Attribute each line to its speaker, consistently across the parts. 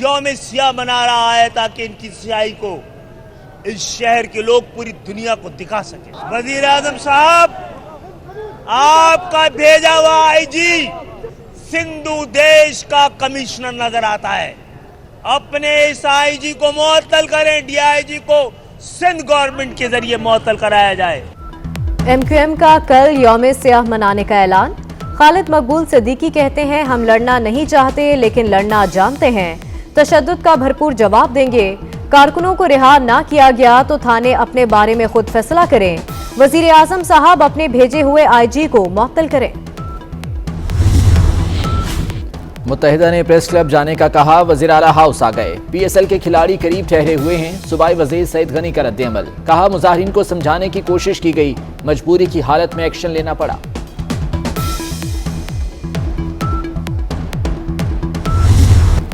Speaker 1: यौम सियाह मना रहा है ताकि इनकी सियाही को इस शहर के लोग पूरी दुनिया को दिखा सके। वजीर आजम साहब, आपका भेजा हुआ आईजी सिंधु देश का कमिश्नर नजर आता है। अपने इस आईजी को मुअत्तल करें, डीआईजी को सिंध गवर्नमेंट के जरिए मुअत्तल कराया जाए।
Speaker 2: MQM का कल यौम सियाह मनाने का ऐलान। खालिद मकबूल सिद्दीकी कहते हैं, हम लड़ना नहीं चाहते लेकिन लड़ना जानते हैं, तशद्दुद का भरपूर जवाब देंगे। कारकुनों को रिहा ना किया गया तो थाने अपने बारे में खुद फैसला करें। वजीर आजम साहब अपने भेजे हुए आईजी को मुअत्तल करें।
Speaker 3: मुत्तहिदा ने प्रेस क्लब जाने का कहा, वजीर आला हाउस आ गए। PSL के खिलाड़ी करीब ठहरे हुए हैं। सूबाई वजीर सईद गनी का रद्द-ए-अमल। कहा, मुजाहिरीन को समझाने की कोशिश की गई, मजबूरी की हालत में एक्शन लेना पड़ा।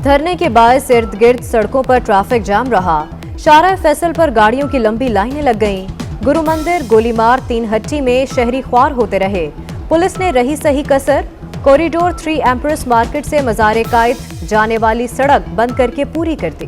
Speaker 2: धरने के बायस इर्द गिर्द सड़कों पर ट्रैफिक जाम रहा। शारा फैसल पर गाड़ियों की लंबी लाइनें लग गईं। गुरु मंदिर, गोलीमार, तीन हट्टी में शहरी ख्वार होते रहे। पुलिस ने रही सही कसर। कॉरिडोर 3 एम्प्रेस मार्केट से मज़ार कायद जाने वाली सड़क बंद करके पूरी कर दी।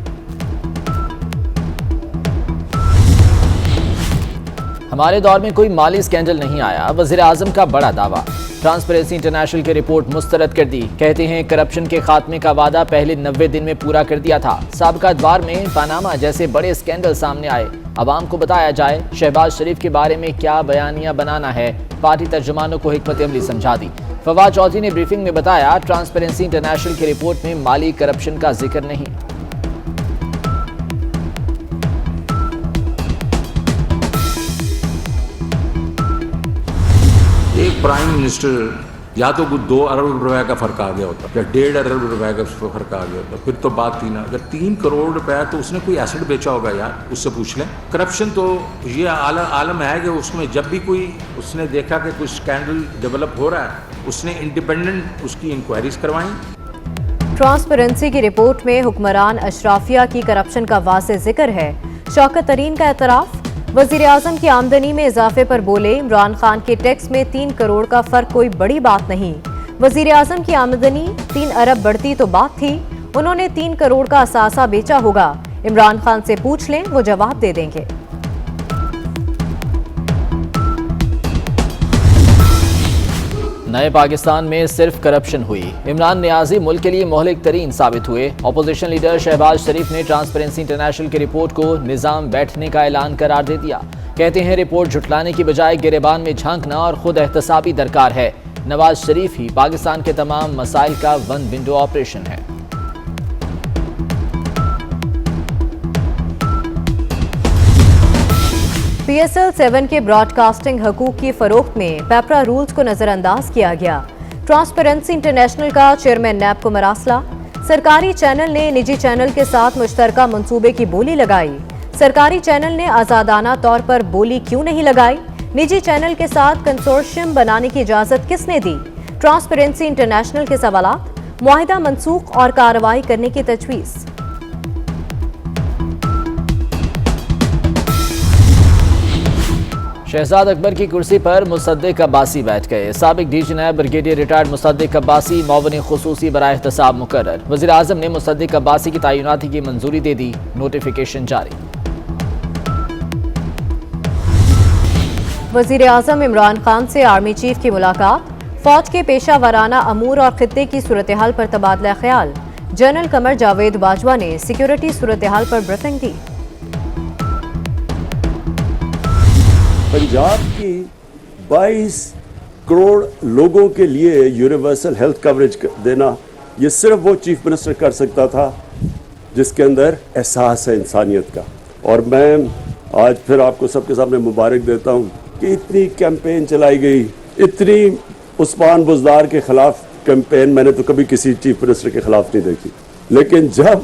Speaker 3: हमारे दौर में कोई माली स्कैंडल नहीं आया, वज़ीर आज़म का बड़ा दावा। ट्रांसपेरेंसी इंटरनेशनल की रिपोर्ट मुस्तरद कर दी। कहते हैं, करप्शन के खात्मे का वादा पहले 90 दिन में पूरा कर दिया था। साबिक़ा अदवार में पनामा जैसे बड़े स्कैंडल सामने आए, अवाम को बताया जाए। शहबाज शरीफ के बारे में क्या बयानियां बनाना है, पार्टी तर्जुमानों को हिकमत अमली समझा दी। फवाद चौधरी ने ब्रीफिंग में बताया, ट्रांसपेरेंसी इंटरनेशनल की रिपोर्ट में माली करप्शन का जिक्र नहीं।
Speaker 4: एक प्राइम मिनिस्टर या तो कुछ 2 अरब रुपए का फर्क आ गया होता या 1.5 अरब रुपए का फर्क आ गया होता, फिर तो बात थी ना। अगर 3 करोड़ रुपया तो उसने कोई एसेट बेचा होगा यार, उससे पूछ लें। करप्शन तो ये आलम है कि उसमें जब भी कोई उसने देखा कि कुछ स्कैंडल डेवलप हो रहा है, उसने इंडिपेंडेंट उसकी इंक्वायरीज करवाई।
Speaker 2: ट्रांसपेरेंसी की रिपोर्ट में हुक्मरान अशराफिया की करप्शन का वाज़ेह जिक्र है। शौकत तरीन का एतराफ़। वज़ीर आज़म की आमदनी में इजाफे पर बोले, इमरान खान के टैक्स में 3 करोड़ का फर्क कोई बड़ी बात नहीं। वज़ीर आज़म की आमदनी 3 अरब बढ़ती तो बात थी, उन्होंने 3 करोड़ का असासा बेचा होगा। इमरान खान से पूछ लें, वो जवाब दे देंगे।
Speaker 3: नए पाकिस्तान में सिर्फ करप्शन हुई। इमरान नियाजी मुल्क के लिए मोहलिक तरीन साबित हुए। अपोजिशन लीडर शहबाज शरीफ ने ट्रांसपेरेंसी इंटरनेशनल की रिपोर्ट को निजाम बैठने का ऐलान करार दे दिया। कहते हैं, रिपोर्ट झुटलाने की बजाय गिरेबान में झांकना और खुद एहतसाबी दरकार है। नवाज शरीफ ही पाकिस्तान के तमाम मसाइल का वन विंडो ऑपरेशन है।
Speaker 2: PSL 7 के ब्रॉडकास्टिंग हकूक की फरोख्त में पेपरा रूल्स को नजरअंदाज किया गया। ट्रांसपेरेंसी इंटरनेशनल का चेयरमैन नैब को मरासला। सरकारी चैनल ने निजी चैनल के साथ मुश्तरका मंसूबे की बोली लगाई। सरकारी चैनल ने आजादाना तौर पर बोली क्यों नहीं लगाई? निजी चैनल के साथ कंसोर्शियम बनाने की इजाजत किसने दी? ट्रांसपेरेंसी इंटरनेशनल के सवालात। मुआहिदा मनसूख और कार्रवाई करने की तजवीज़।
Speaker 3: शहजाद अकबर की कुर्सी पर मुसद्दिक अब्बासी बैठ गए। साबिक डीजी नायब ब्रिगेडियर रिटायर्ड मुसद्दिक अब्बासी मौवन खुसूसी बराए एहतसाब मुकर्रर। वज़ीर आज़म ने मुसद्दिक अब्बासी की तैनाती की मंजूरी दे दी। नोटिफिकेशन जारी।
Speaker 2: वज़ीर आज़म इमरान खान से आर्मी चीफ की मुलाकात। फौज के पेशा वाराना अमूर और खित्ते की सूरत हाल पर तबादला ख्याल। जनरल कमर जावेद बाजवा ने सिक्योरिटी सूरत हाल पर ब्रीफिंग दी।
Speaker 5: पंजाब की 22 करोड़ लोगों के लिए यूनिवर्सल हेल्थ कवरेज देना, ये सिर्फ वो चीफ मिनिस्टर कर सकता था जिसके अंदर एहसास है इंसानियत का। और मैं आज फिर आपको सबके सामने मुबारक देता हूँ कि इतनी कैंपेन चलाई गई, इतनी उस्मान बुज़दार के खिलाफ कैंपेन मैंने तो कभी किसी चीफ मिनिस्टर के खिलाफ नहीं देखी। लेकिन जब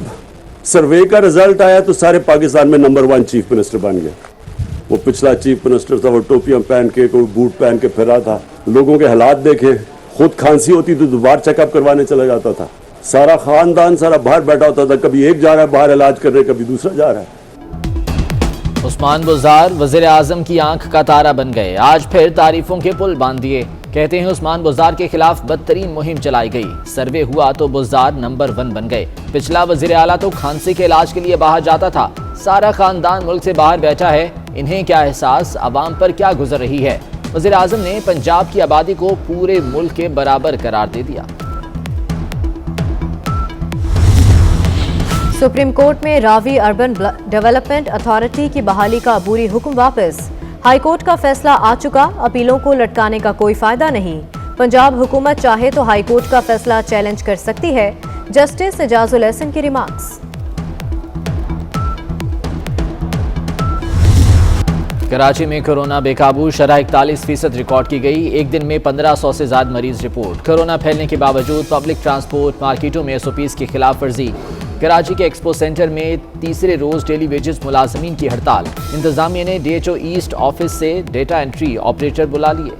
Speaker 5: सर्वे का रिजल्ट आया तो सारे पाकिस्तान में नंबर 1 चीफ मिनिस्टर बन गया। वो पिछला चीफ मिनिस्टर था, वो टोपियां पहन के, कोई बूट पहन के फिरा था। लोगों के हालात देखे, खुद खांसी होती तो दोबारा चेकअप करवाने चला जाता था। सारा खानदान सारा बाहर बैठा होता था, कभी एक जा रहा है बाहर इलाज करने, कभी दूसरा जा रहा है।
Speaker 3: उस्मान बुज़दार वज़ीर आज़म की आंख का तारा बन गए। आज फिर तारीफों के पुल बांध दिए। कहते हैं उस्मान बुज़दार के खिलाफ बदतरीन मुहिम चलाई गई। सर्वे हुआ तो बुज़दार नंबर 1 बन गए। पिछला वज़ीर आला तो खांसी के इलाज के लिए बाहर जाता था। सारा खानदान मुल्क से बाहर बैठा है। इन्हें क्या एहसास, अवाम पर क्या गुजर रही है। वज़ीर आज़म ने पंजाब की आबादी को पूरे मुल्क के बराबर करार दे दिया।
Speaker 2: सुप्रीम कोर्ट में रावी अर्बन डेवलपमेंट अथॉरिटी की बहाली का अबूरी हुक्म वापस। हाईकोर्ट का फैसला आ चुका, अपीलों को लटकाने का कोई फायदा नहीं। पंजाब हुकूमत चाहे तो हाईकोर्ट का फैसला चैलेंज कर सकती है। जस्टिस एजाजुल एहसन की रिमार्क्स।
Speaker 3: कराची में कोरोना बेकाबू, शरह 41% रिकॉर्ड की गई। एक दिन में 1500 से ज्यादा मरीज रिपोर्ट। कोरोना फैलने के बावजूद पब्लिक ट्रांसपोर्ट, मार्केटों में SOPs की खिलाफ वर्जी। कराची के एक्सपो सेंटर में तीसरे रोज डेली वेजेस मुलाजमीन की हड़ताल। इंतजामिया ने DHO ईस्ट ऑफिस से डेटा एंट्री ऑपरेटर बुला लिए।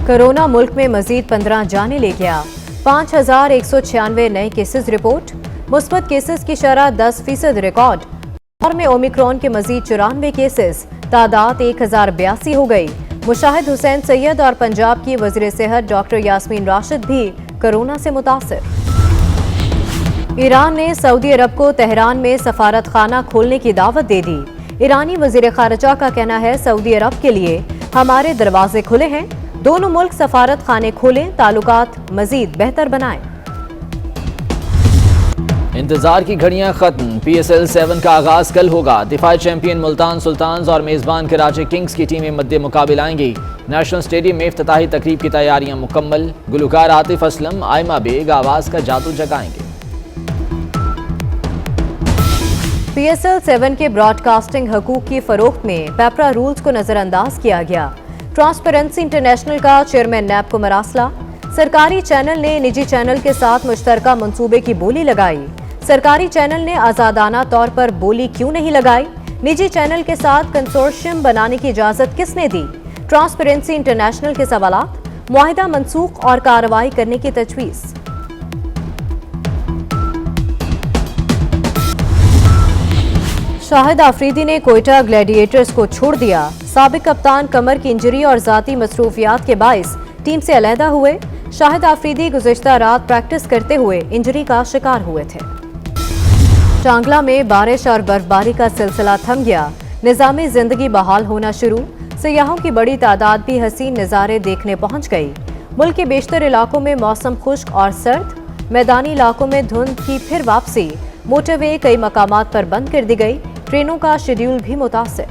Speaker 2: कोरोना मुल्क में मजीद 15 जाने ले गया। 5196 नए केसेस रिपोर्ट। मुस्बत केसेस की शरह 10% रिकॉर्ड। और में ओमिक्रॉन के मजीद 94 केसेस। तादाद 1082 हो गई। मुशाहिद हुसैन सैयद और पंजाब की वज़ीर सेहत डॉक्टर यास्मीन राशिद भी कोरोना से मुतासिर। ईरान ने सऊदी अरब को तेहरान में सफारत खाना खोलने की दावत दे दी। ईरानी वज़ीर ख़ारिजा का कहना है सऊदी अरब के लिए हमारे दरवाजे खुले हैं। दोनों मुल्क सफारत खाने खोलें, ताल्लुकात मजीद बेहतर बनाएं।
Speaker 3: इंतजार की घड़ियां खत्म। PSL 7 का आगाज कल होगा। दिफाई चैंपियन मुल्तान सुल्तान्स और मेजबान कराची किंग्स की टीमें मद्दे मुकाबिल आएंगी। नेशनल स्टेडियम में इफ्तिताही तकरीब की तैयारियां मुकम्मल। गुलकार आतिफ असलम, आयमा बेग आवाज का जादू जगाएंगे।
Speaker 2: PSL 7 के ब्रॉडकास्टिंग हकूक की फरोख्त में पेपरा रूल्स को नजरअंदाज किया गया। ट्रांसपेरेंसी इंटरनेशनल का चेयरमैन नैब को मरासला। सरकारी चैनल ने निजी चैनल के साथ मुश्तरका मंसूबे की बोली लगाई। सरकारी चैनल ने आजादाना तौर पर बोली क्यों नहीं लगाई? निजी चैनल के साथ कंसोर्शियम बनाने की इजाजत किसने दी? ट्रांसपेरेंसी इंटरनेशनल के सवालात, मुआहिदा मनसूख और कार्रवाई करने की तजवीज़। शाहिद आफरीदी ने कोयटा ग्लैडिएटर्स को छोड़ दिया। साबिक कप्तान कमर की इंजरी और जाती मसरूफियात के बाइस टीम से अलहदा हुए। शाहिद आफरीदी गुज़िश्ता रात प्रैक्टिस करते हुए इंजरी का शिकार हुए थे। चांगला में बारिश और बर्फबारी का सिलसिला थम गया। निज़ामी जिंदगी बहाल होना शुरू। सयाहों की बड़ी तादाद भी हसीन नज़ारे देखने पहुंच गई। मुल्क के बेशतर इलाकों में मौसम खुश्क और सर्द। मैदानी इलाकों में धुंध की फिर वापसी। मोटरवे कई मकामात पर बंद कर दी गई। ट्रेनों का शेड्यूल भी मुतासिर।